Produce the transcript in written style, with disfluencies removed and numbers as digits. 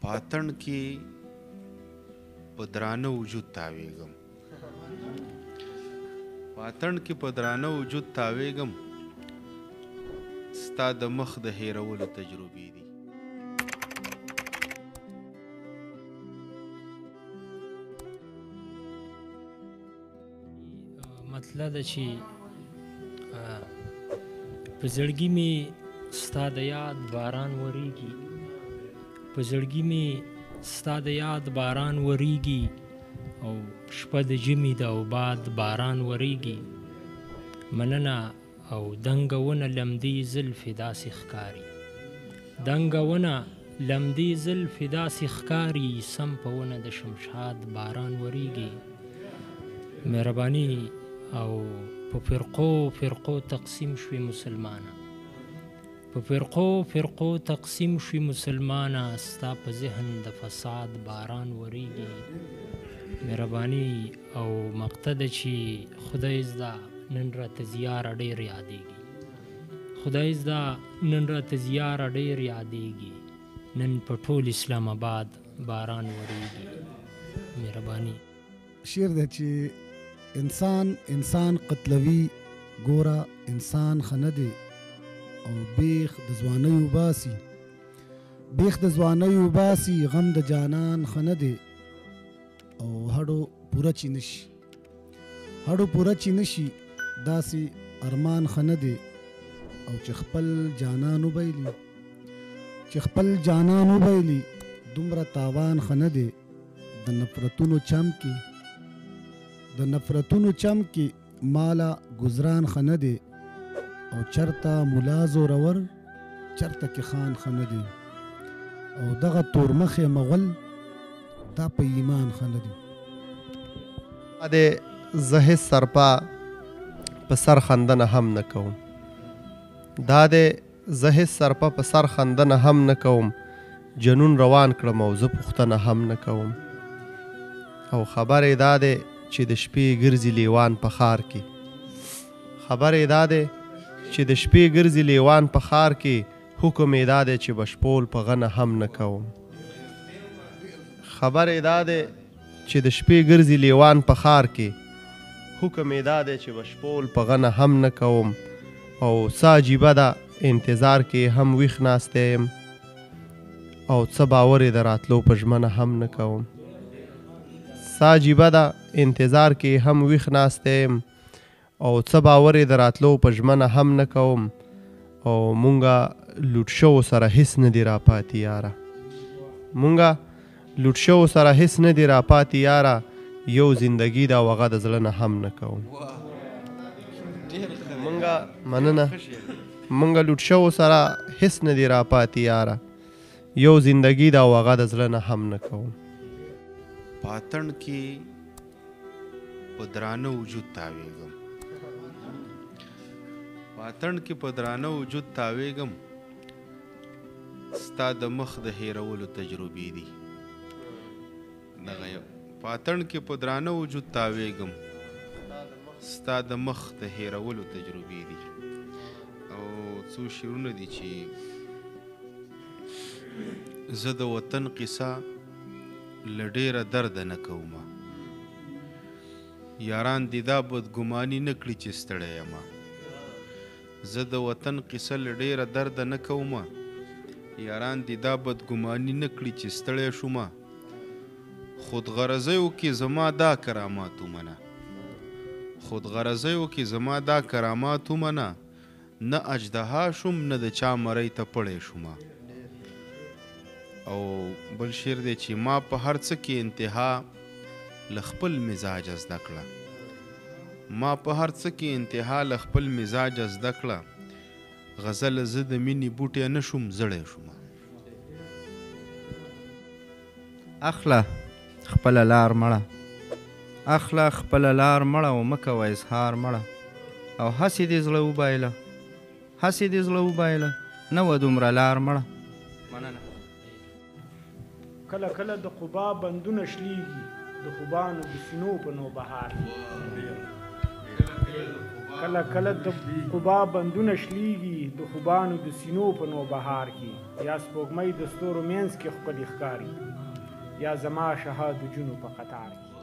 پاتن کې په درانه وجود تاویږم پاتن کې په درانه وجود تاویږم ستا د مخ د هیرولو تجربې دي مطلب ده چې په زړګي مې ستا د یاد باران وریږي په زړګي مې ستا د یاد باران وریږي او شپه د ژمي ده او باد باران وریږي مننه او دنګه ونه لمدې زلفې داسې ښکاري دنګه ونه لمدې زلفې داسې ښکاري سم په ونه د شمشاد باران وریږي مهرباني او په فرقو تقسیم شوي مسلمانه په فرقو تقسیم شوي مسلمانه ستا په ذهن د فساد باران وریږي مهرباني او مقته ده چې خدای زده نن راته زیاره ډېر یادېږي خدای زده نن راته زیاره ډېر یادېږي نن په ټول اسلام آباد باران وریږي مهرباني شعر دی چې انسان قتلوي ګوره انسان ښه نه دی او بیخ د ځوانۍ وباسي غم د جانان ښه نه دی او هډو پوره چی نشي داسې ارمان ښه نه دی او چې خپل جانان وبایلي دومره تاوان ښه نه دی د نفرتونو چم کې مالا گزران ښه نه دی او چرته ملا زورور چرته کې خان ښه نه دی او دغه تورمخې مغل دا په ایمان ښه نه دی زه هېڅ سرپا په سر خندنه هم نه کوم په سر خندنه هم نه کوم جنون روان کړم او زه پوښتنه هم نه کوم او خبر یې دا دی چې د شپې ګرځي لیوان په ښار کې حکم یې دا دی چې بشپول په غنه هم نه کوم او څه عجیبه ده انتظار کې هم ویښ ناستی یم او څه باور یې د راتلو په ژمنه هم نه کوم او مونږه لوټ شو سره هیڅ نه دی راپاتې یاره یو زندگی دا وغه د زړه نه هم نه کوم مونږه لوټ شو سره هیڅ نه دی راپاتې یاره یو زندگی دا وغه د زړه نه هم نه کوم پاتن کې په درانه وجود تاویږم ستا د مخ د هیرولو تجربې دي او څو شعرونه دي چې زه د وطن قصه له ډېره درده نه کومه یاران دې دا بدګماني نه کړي چې ستړی یمه زه د وطن قصه له ډېره درده نه کومه یاران دې دا بدګماني نه کړي چې ستړی شومه خودغرضیو کې زما دا کرامات ومنه نه اجدها شوم نه د چا مرۍ ته پړی شومه او بل شعر دی چې ما په هر څه کې انتها له خپل مزاج زده کړه غزل زه د مینې بوټی نه شوم زړی شومه اخله خپله لار مړه او مه کوه اظهار مړه او هسې دې زړه وبایله نه وه دومره لار مړه مننه کله کله د قبا بندونه شلیږي د خوبانو د سینو په نوبهار کله کله د قبا بندونه شلیږي د خوبانو د سینو په نوبهار کې یا سپوږمۍ د ستورو مینځ کې ښکلې ښکاري یا زما شهاد جنو په قطار کې